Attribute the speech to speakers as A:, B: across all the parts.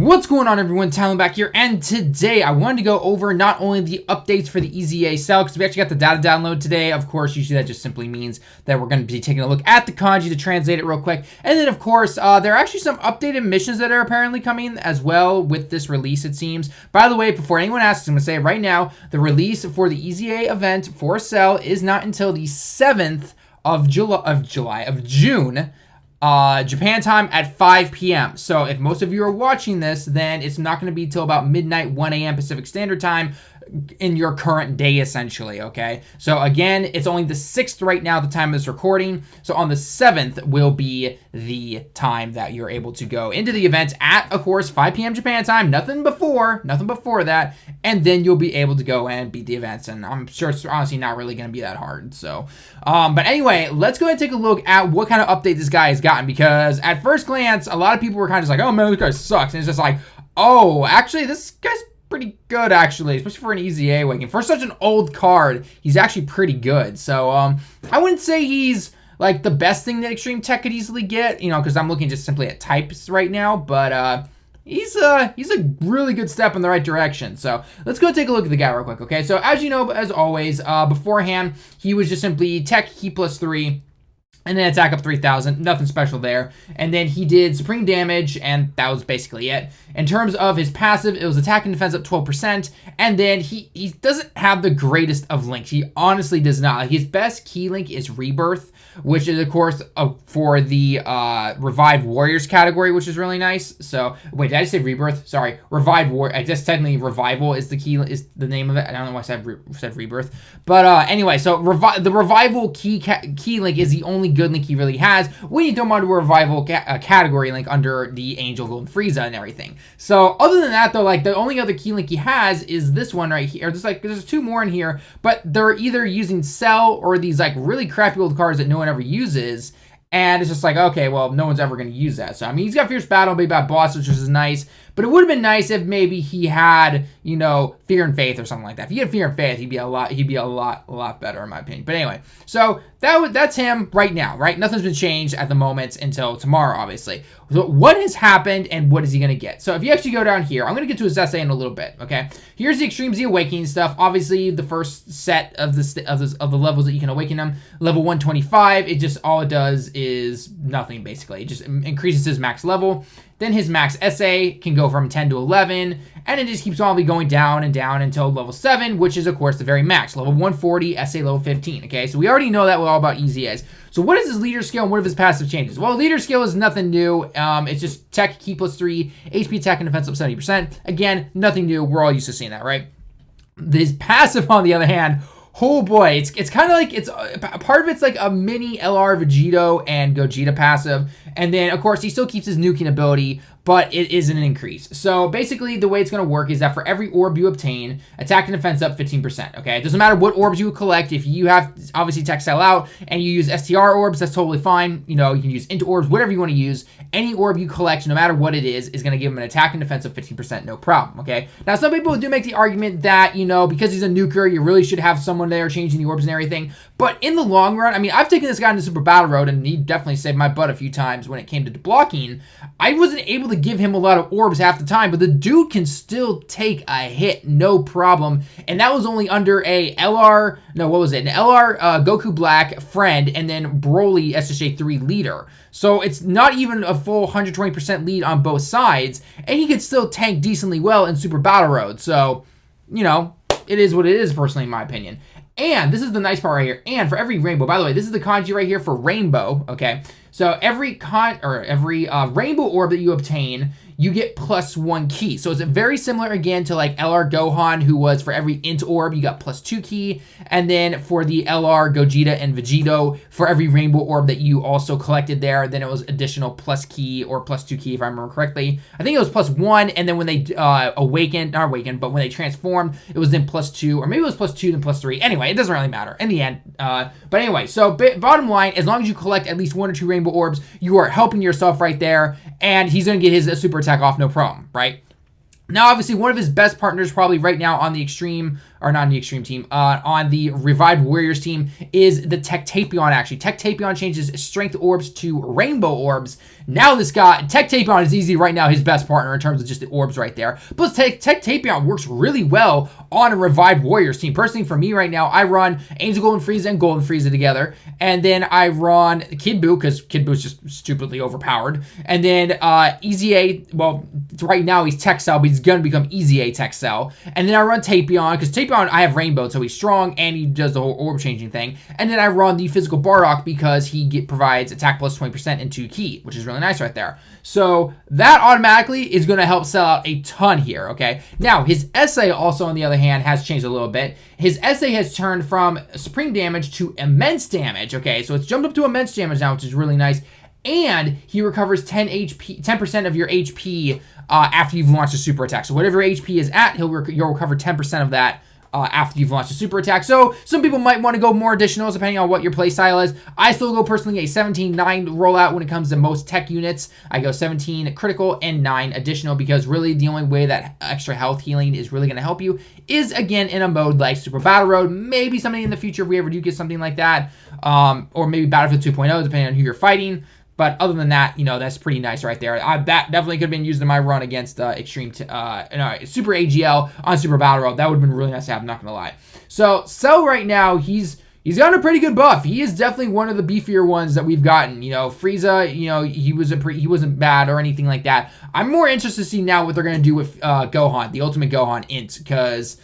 A: What's going on, everyone? Tallen back here, and today I wanted to go over not only the updates for the EZA Cell, because we actually got the data download today. Of course, usually that just simply means that we're going to be taking a look at the kanji to translate it real quick. And then, of course, there are actually some updated missions that are apparently coming as well with this release, it seems. By the way, before anyone asks, I'm going to say right now, the release for the EZA event for Cell is not until the 7th of June. Japan time at 5 p.m. So if most of you are watching this, then it's not going to be till about midnight, 1 a.m. Pacific Standard Time in your current day, essentially, okay? So again, it's only the 6th right now at the time of this recording. So on the 7th will be the time that you're able to go into the event at, of course, 5 p.m. Japan time, nothing before that, and then you'll be able to go and beat the events, and I'm sure it's honestly not really going to be that hard, so. But anyway, let's go ahead and take a look at what kind of update this guy has gotten, because at first glance, a lot of people were kind of just like, oh man, this guy sucks, and it's just like, oh, actually, this guy's pretty good, actually, especially for an EZA Awakening. For such an old card, he's actually pretty good. So I wouldn't say he's like the best thing that Extreme Tech could easily get, you know, because I'm looking just simply at types right now, but he's a really good step in the right direction. So let's go take a look at the guy real quick, okay? So as you know, as always, beforehand, he was just simply Tech Key +3, and then attack up 3,000, nothing special there. And then he did supreme damage, and that was basically it. In terms of his passive, it was attack and defense up 12%, and then he doesn't have the greatest of links. He honestly does not. Like, his best key link is Rebirth, which is, of course, for the Revived Warriors category, which is really nice. So, wait, did I say Rebirth? Sorry, Revived Warrior. I guess technically Revival is is the name of it. I don't know why I said Rebirth. But anyway, so the Revival key link is the only good link he really has when you throw him onto a Revival category link under the Angel Golden Frieza and everything. So other than that, though, like, the only other key link he has is this one right here. There's two more in here, but they're either using Cell or these like really crappy old cards that no one ever uses. And it's just like, okay, well, no one's ever going to use that. So, I mean, he's got Fierce Battle, Big Bad Boss, which is nice. But it would have been nice if maybe he had, you know, Fear and Faith or something like that. If he had Fear and Faith, he'd be a lot better in my opinion. But anyway, so that's him right now, right? Nothing's been changed at the moment until tomorrow, obviously. So what has happened and what is he going to get? So if you actually go down here, I'm going to get to his essay in a little bit, okay? Here's the Extreme Z Awakening stuff. Obviously, the first set of the levels that you can awaken him, level 125, all it does is nothing, basically. It just increases his max level. Then his max SA can go from 10 to 11, and it just keeps on going down and down until level 7, which is, of course, the very max. Level 140, SA level 15, okay? So we already know that all about EZAs. So what is his leader skill and what are his passive changes? Well, leader skill is nothing new. It's just Tech Key +3, HP attack and defense up 70%. Again, nothing new. We're all used to seeing that, right? His passive, on the other hand, oh boy, it's kind of like, part of it's like a mini LR Vegito and Gogeta passive. And then, of course, he still keeps his nuking ability, but it is an increase. So basically, the way it's going to work is that for every orb you obtain, attack and defense up 15%, okay? It doesn't matter what orbs you collect. If you have, obviously, Tech Cell out and you use STR orbs, that's totally fine. You know, you can use Into orbs, whatever you want to use. Any orb you collect, no matter what it is going to give him an attack and defense of 15%, no problem, okay? Now, some people do make the argument that, you know, because he's a nuker, you really should have someone there changing the orbs and everything. But in the long run, I mean, I've taken this guy into Super Battle Road, and he definitely saved my butt a few times when it came to blocking. I wasn't able to give him a lot of orbs half the time, but the dude can still take a hit, no problem. And that was only under a LR, no, what was it? An LR Goku Black friend, and then Broly SSJ3 leader. So it's not even a full 120% lead on both sides, and he could still tank decently well in Super Battle Road. So, you know, it is what it is, personally, in my opinion. And this is the nice part right here. And for every rainbow, by the way, this is the kanji right here for rainbow, okay? So every rainbow orb that you obtain, you get +1 key. So it's very similar again to like LR Gohan, who was for every int orb, you got +2 key. And then for the LR Gogeta and Vegito, for every rainbow orb that you also collected there, then it was additional plus key or +2 key, if I remember correctly. I think it was +1, and then when they but when they transformed, it was then +2, or maybe it was +2 then +3. Anyway, it doesn't really matter in the end. But anyway, so bottom line, as long as you collect at least 1 or 2 rainbow orbs, you are helping yourself right there, and he's going to get his super attack off no problem, right? Now, obviously, one of his best partners probably right now on the Extreme or not on the Extreme team, on the Revived Warriors team is the Teq Tapion, actually. Teq Tapion changes Strength Orbs to Rainbow Orbs. Now this guy, Teq Tapion is easy right now, his best partner in terms of just the orbs right there. Plus, Teq Tapion works really well on a Revived Warriors team. Personally, for me right now, I run Angel Golden Frieza and Golden Frieza together. And then I run Kid Buu, because Kid Buu is just stupidly overpowered. And then EZA, well, right now he's Teq Cell, but he's going to become EZA Teq Cell. And then I run Tapion, because Tapion, I have Rainbow, so he's strong, and he does the whole orb changing thing. And then I run the Physical Bardock, because he provides attack plus 20% into Ki, which is really nice right there. So that automatically is going to help sell out a ton here, okay? Now, his SA also, on the other hand, has changed a little bit. His SA has turned from supreme damage to immense damage, okay? So it's jumped up to immense damage now, which is really nice. And he recovers 10% of your HP after you've launched a super attack. So whatever HP is at, you'll recover 10% of that after you've launched a super attack. So some people might want to go more additionals depending on what your play style is. I still go personally a 17-9 rollout when it comes to most tech units. I go 17 critical and 9 additional, because really the only way that extra health healing is really going to help you is, again, in a mode like Super Battle Road. Maybe something in the future if we ever do get something like that, or maybe Battlefield 2.0 depending on who you're fighting. But other than that, you know, that's pretty nice right there. That definitely could have been used in my run against Super AGL on Super Battle Road. That would have been really nice to have, I'm not going to lie. So, Cell right now, he's gotten a pretty good buff. He is definitely one of the beefier ones that we've gotten. You know, Frieza, you know, he wasn't bad or anything like that. I'm more interested to see now what they're going to do with Gohan, the Ultimate Gohan Int, because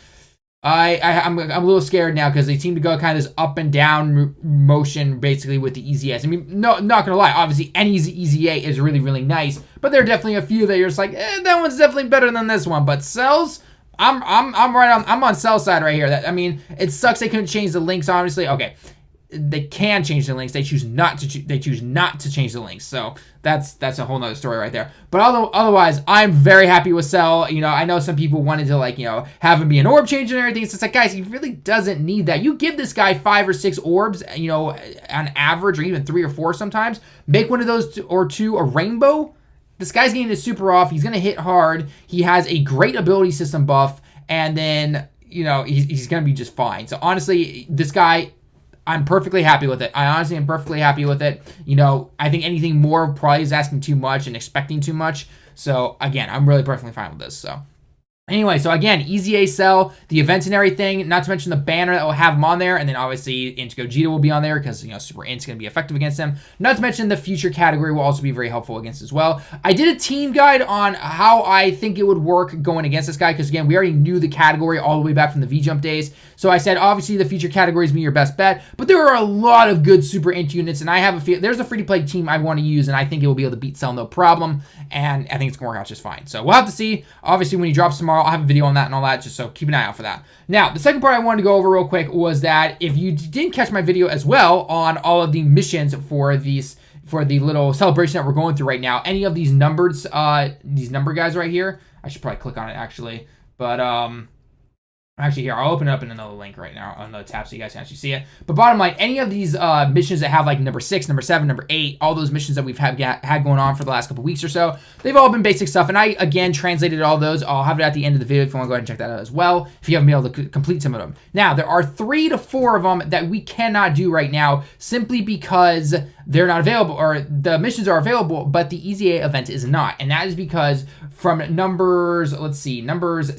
A: I'm a little scared now, because they seem to go kind of this up and down motion basically with the EZAs. I mean, no, not gonna lie, obviously any EZA is really, really nice, but there are definitely a few that you're just like, that one's definitely better than this one. But Cells, I'm on Cell side right here. I mean, it sucks they couldn't change the links, obviously. Okay, they can change the links. They choose not to change the links. So that's a whole nother story right there. But otherwise, I'm very happy with Cell. You know, I know some people wanted to, like, you know, have him be an orb changer and everything. It's just like, guys, he really doesn't need that. You give this guy 5 or 6 orbs, you know, on average, or even 3 or 4 sometimes. Make one of those or two a rainbow. This guy's getting his super off. He's gonna hit hard. He has a great ability system buff, and then, you know, he's gonna be just fine. So honestly, this guy, I'm perfectly happy with it. I honestly am perfectly happy with it. You know, I think anything more probably is asking too much and expecting too much. So, again, I'm really perfectly fine with this. So, anyway, so again, EZA Cell, the events and everything, not to mention the banner that will have him on there, and then obviously Gogeta will be on there because, you know, Super Int's going to be effective against him. Not to mention the future category will also be very helpful against as well. I did a team guide on how I think it would work going against this guy, because again, we already knew the category all the way back from the V-Jump days. So I said, obviously, the future categories be your best bet, but there are a lot of good Super Int units, and I have a feel there's a free-to-play team I want to use, and I think it will be able to beat Cell no problem, and I think it's going to work out just fine. So we'll have to see. Obviously, when he drops tomorrow, I'll have a video on that and all that, just so keep an eye out for that. Now, the second part I wanted to go over real quick was that if you didn't catch my video as well on all of the missions for the little celebration that we're going through right now, any of these numbered guys right here, I should probably click on it actually, but actually, here, I'll open it up in another link right now on the tab so you guys can actually see it. But bottom line, any of these missions that have like number 6, number 7, number 8, all those missions that we've had going on for the last couple weeks or so, they've all been basic stuff. And I, again, translated all those. I'll have it at the end of the video if you want to go ahead and check that out as well, if you haven't been able to complete some of them. Now, there are 3 to 4 of them that we cannot do right now simply because they're not available, or the missions are available, but the EZA event is not. And that is because from numbers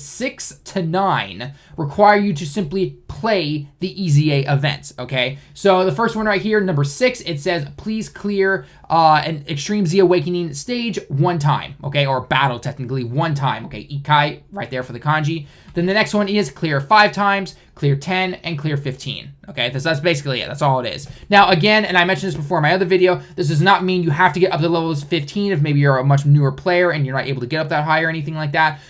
A: 6 to 9 require you to simply play the EZA events, okay? So the first one right here, number 6, it says, please clear an Extreme Z Awakening stage 1 time, okay? Or battle, technically, 1 time, okay? Ikai, right there for the kanji. Then the next one is clear 5 times, clear 10, and clear 15. Okay, that's basically it. That's all it is. Now, again, and I mentioned this before in my other video, this does not mean you have to get up to levels 15 if maybe you're a much newer player and you're not able to get up that high or anything like that.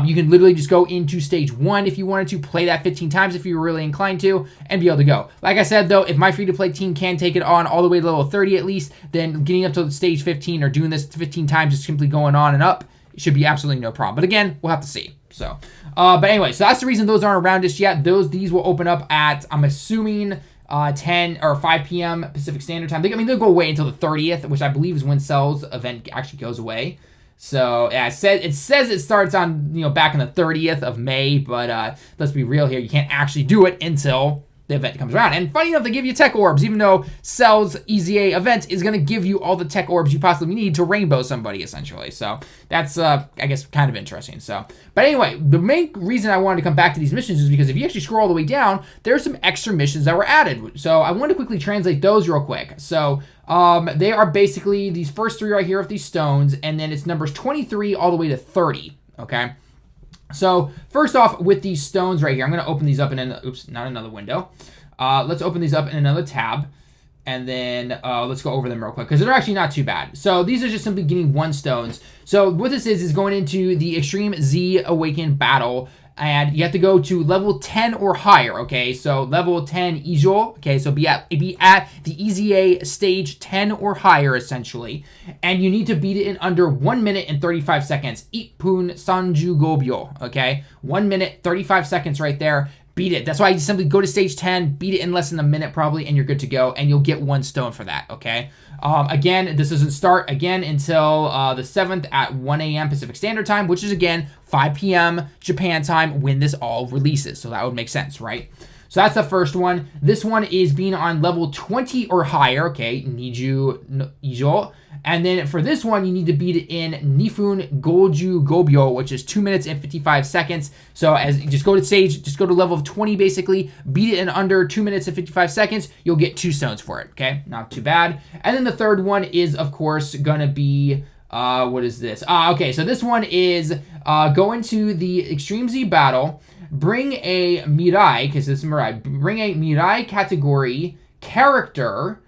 A: You can literally just go into stage 1 if you wanted to, play that 15 times if you were really inclined to, and be able to go. Like I said, though, if my free-to-play team can take it on all the way to level 30 at least, then getting up to stage 15 or doing this 15 times, just simply going on and up, it should be absolutely no problem. But again, we'll have to see. So, but anyway, so that's the reason those aren't around just yet. These will open up at, I'm assuming, 10 or 5 p.m. Pacific Standard Time. They'll go away until the 30th, which I believe is when Cell's event actually goes away. So yeah, it says it starts on, back on the 30th of May, but let's be real here. You can't actually do it until the event comes around. And funny enough, they give you tech orbs, even though Cell's EZA event is going to give you all the tech orbs you possibly need to rainbow somebody, essentially. So that's, I guess, kind of interesting. So, but anyway, the main reason I wanted to come back to these missions is because if you actually scroll all the way down, there's some extra missions that were added. So I want to quickly translate those real quick. So they are basically these first three right here of these stones, and then it's numbers 23 all the way to 30, okay? So first off, with these stones right here, I'm going to open these up in not another window. Let's open these up in another tab, and then let's go over them real quick because they're actually not too bad. So these are just simply getting 1 stones. So what this is going into the Extreme Z Awakened battle, and you have to go to level 10 or higher, okay? So level 10 Ijo, okay? So be at the EZA stage 10 or higher, essentially. And you need to beat it in under 1 minute and 35 seconds. Ippun Sanju Gobyo, okay? 1 minute, 35 seconds right there. Beat it. That's why you simply go to stage 10, beat it in less than a minute probably, and you're good to go, and you'll get 1 stone for that, okay? Again, this doesn't start again until the 7th at 1 a.m. Pacific Standard Time, which is, again, 5 p.m. Japan time when this all releases, so that would make sense, right? So that's the first one. This one is being on level 20 or higher, okay? Niju Ijo. And then for this one, you need to beat it in Nifun Goju Gobyo, which is 2 minutes and 55 seconds. So just go to level of 20 basically, beat it in under 2 minutes and 55 seconds, you'll get 2 stones for it, okay? Not too bad. And then the third one is, of course, gonna be, what is this? Okay, so this one is go into the Extreme Z battle, bring a Mirai, because this is Mirai, bring a Mirai category character,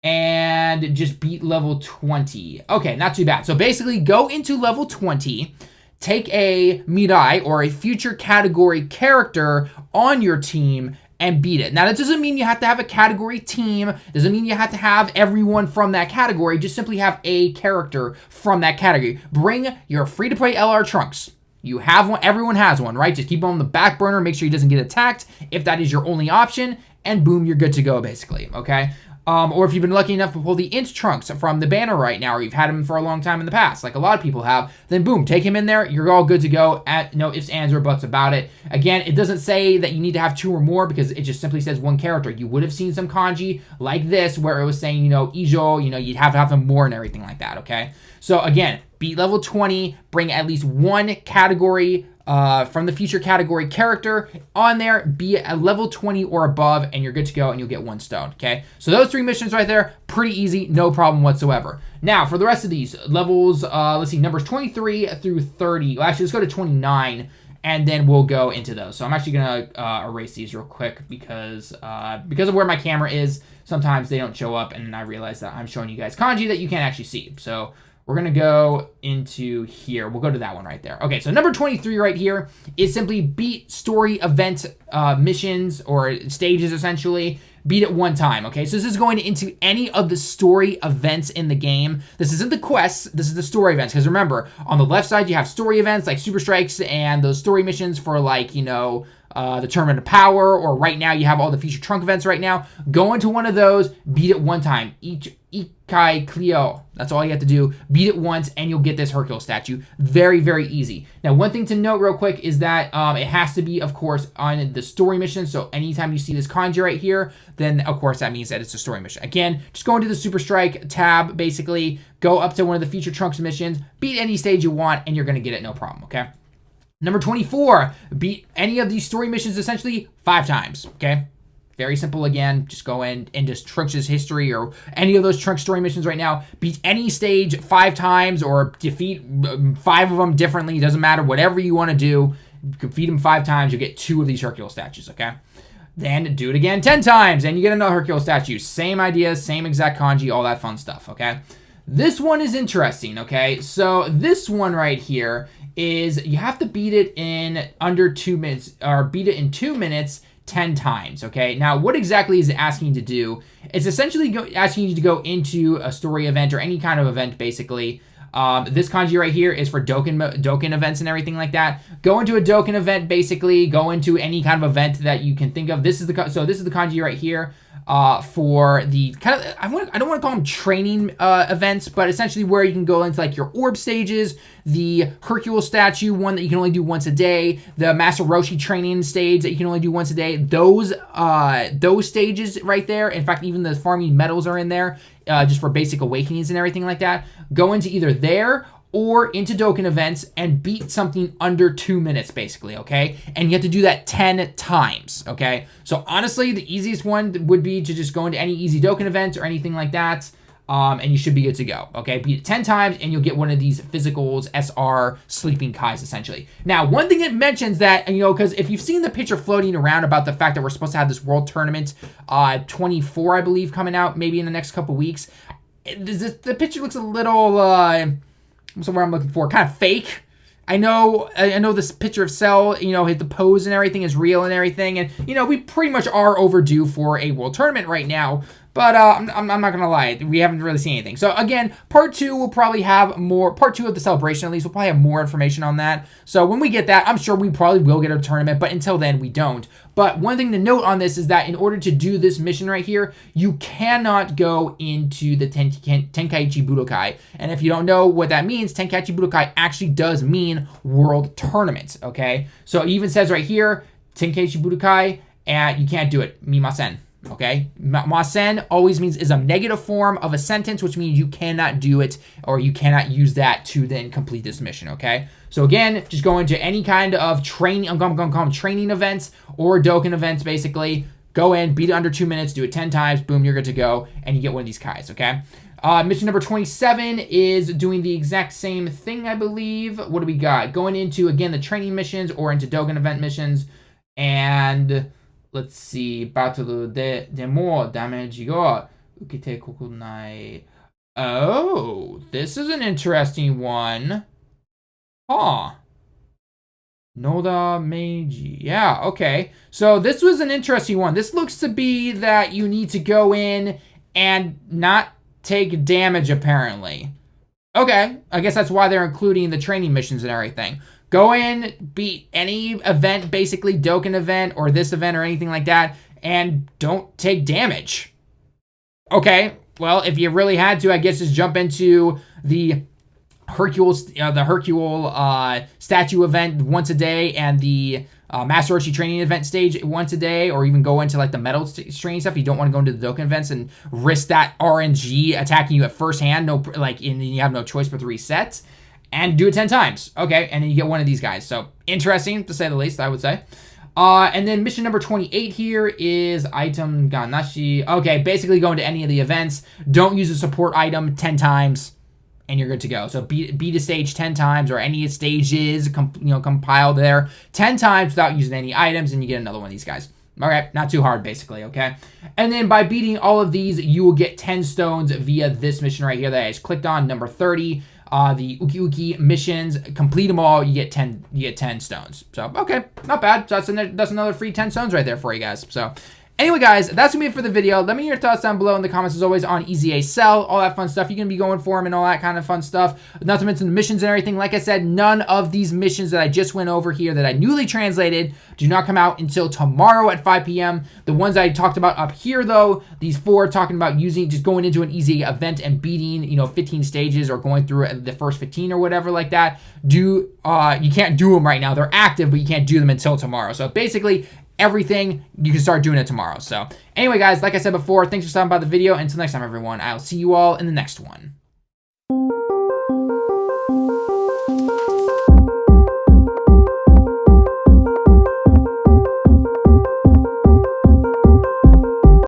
A: and just beat level 20. Okay, not too bad. So basically, go into level 20, take a Mirai, or a future category character on your team, and beat it. Now, that doesn't mean you have to have a category team. Doesn't mean you have to have everyone from that category. Just simply have a character from that category. Bring your free-to-play LR Trunks. You have one. Everyone has one, right? Just keep him on the back burner. Make sure he doesn't get attacked if that is your only option. And boom, you're good to go, basically, okay? Or if you've been lucky enough to pull the Int Trunks from the banner right now, or you've had him for a long time in the past, like a lot of people have, then boom, take him in there. You're all good to go. No ifs, ands, or buts about it. Again, it doesn't say that you need to have 2 or more because it just simply says 1 character. You would have seen some kanji like this where it was saying, Ijo, you'd have to have him more and everything like that, okay? So again, beat level 20, bring at least 1 category from the future category character on there, be at level 20 or above, and you're good to go, and you'll get 1 stone, okay? So those 3 missions right there, pretty easy, no problem whatsoever. Now, for the rest of these levels, let's see, numbers 23 through 30. Well, actually, let's go to 29, and then we'll go into those. So I'm actually going to erase these real quick because of where my camera is, sometimes they don't show up, and I realize that I'm showing you guys kanji that you can't actually see. So we're going to go into here. We'll go to that one right there. Okay, so number 23 right here is simply beat story event missions or stages, essentially. Beat it 1 time, okay? So this is going into any of the story events in the game. This isn't the quests. This is the story events. Because remember, on the left side, you have story events like Super Strikes and those story missions for, like, the Tournament of Power, or right now you have all the Future Trunk events right now. Go into one of those, beat it 1 time. Ikai Clio. That's all you have to do. Beat it once, and you'll get this Hercule statue. Very, very easy. Now, one thing to note real quick is that it has to be, of course, on the story mission. So anytime you see this kanji right here, then, of course, that means that it's a story mission. Again, just go into the Super Strike tab, basically. Go up to one of the Future Trunks missions. Beat any stage you want, and you're going to get it no problem, okay? Number 24, beat any of these story missions essentially 5 times, okay? Very simple again. Just go in and just Trunks' history or any of those Trunks story missions right now. Beat any stage 5 times or defeat 5 of them differently. It doesn't matter. Whatever you want to do, you can defeat them 5 times. You'll get 2 of these Hercule statues, okay? Then do it again 10 times and you get another Hercule statue. Same idea, same exact kanji, all that fun stuff, okay? This one is interesting, okay? So this one right here is you have to beat it in under 2 minutes, or beat it in 2 minutes 10 times, okay? Now, what exactly is it asking you to do? It's essentially asking you to go into a story event or any kind of event, basically. This kanji right here is for Dokkan events and everything like that. Go into a Dokkan event, basically. Go into any kind of event that you can think of. This is the kanji right here. for the kind of, I don't want to call them training events, but essentially where you can go into like your orb stages, the Hercule statue one that you can only do once a day, the Master Roshi training stage that you can only do once a day. Those stages right there. In fact, even the farming medals are in there, just for basic awakenings and everything like that. Go into either there or into Dokkan events and beat something under 2 minutes, basically, okay? And you have to do that 10 times, okay? So honestly, the easiest one would be to just go into any EZA Dokkan event or anything like that, and you should be good to go, okay? Beat it 10 times, and you'll get one of these physicals, SR, sleeping Kais, essentially. Now, one thing it mentions that, you know, because if you've seen the picture floating around about the fact that we're supposed to have this World Tournament 24, I believe, coming out maybe in the next couple weeks, the picture looks a little... what's the word I'm looking for? Kind of fake. I know this picture of Cell, you know, the pose and everything is real and everything. And, you know, we pretty much are overdue for a World Tournament right now. But I'm not going to lie. We haven't really seen anything. So, again, part 2 will probably have more... Part 2 of the celebration, at least, will probably have more information on that. So, when we get that, I'm sure we probably will get a tournament. But until then, we don't. But one thing to note on this is that in order to do this mission right here, you cannot go into the Tenkaichi Budokai. And if you don't know what that means, Tenkaichi Budokai actually does mean World Tournament, okay? So, it even says right here, Tenkaichi Budokai, and you can't do it. Mimasen. Okay, masen always means is a negative form of a sentence, which means you cannot do it or you cannot use that to then complete this mission. Okay, so again, just go into any kind of training. I'm going to call them training events or Dokkan events. Basically, go in, beat it under 2 minutes, do it 10 times, boom, you're good to go, and you get one of these Kais. Okay. Mission number 27 is doing the exact same thing, I believe. What do we got? Going into again the training missions or into Dokkan event missions, and let's see, battle de more damage go ukite kokunai. Oh, this is an interesting one. Huh. Noda Meiji. Yeah, okay. So this was an interesting one. This looks to be that you need to go in and not take damage, apparently. Okay, I guess that's why they're including the training missions and everything. Go in, beat any event, basically Dokkan event or this event or anything like that, and don't take damage. Okay, well, if you really had to, I guess just jump into the Hercule statue event once a day and the Master Roshi training event stage once a day, or even go into like the metal training stuff. You don't want to go into the Dokkan events and risk that RNG attacking you at first hand. No, like, and you have no choice but to reset. And do it 10 times. Okay, and then you get one of these guys. So, interesting, to say the least, I would say. And then mission number 28 here is item Ganashi. Okay, basically go into any of the events. Don't use a support item 10 times, and you're good to go. So, beat a stage 10 times, or any stages, compiled there 10 times without using any items, and you get another one of these guys. Okay, not too hard, basically, okay? And then by beating all of these, you will get 10 stones via this mission right here that I just clicked on, number 30. The Uki Uki missions, complete them all, you get 10 stones. So, okay, not bad. So that's another free 10 stones right there for you guys. So, anyway, guys, that's going to be it for the video. Let me know your thoughts down below in the comments, as always, on EZA Cell, all that fun stuff. You're going to be going for them and all that kind of fun stuff. Not to mention the missions and everything. Like I said, none of these missions that I just went over here that I newly translated do not come out until tomorrow at 5 p.m. The ones I talked about up here, though, these 4 talking about just going into an EZA event and beating, 15 stages or going through the first 15 or whatever like that. You can't do them right now. They're active, but you can't do them until tomorrow. So basically, everything, you can start doing it tomorrow. So anyway, guys, like I said before, thanks for stopping by the video. Until next time, everyone, I'll see you all in the next one.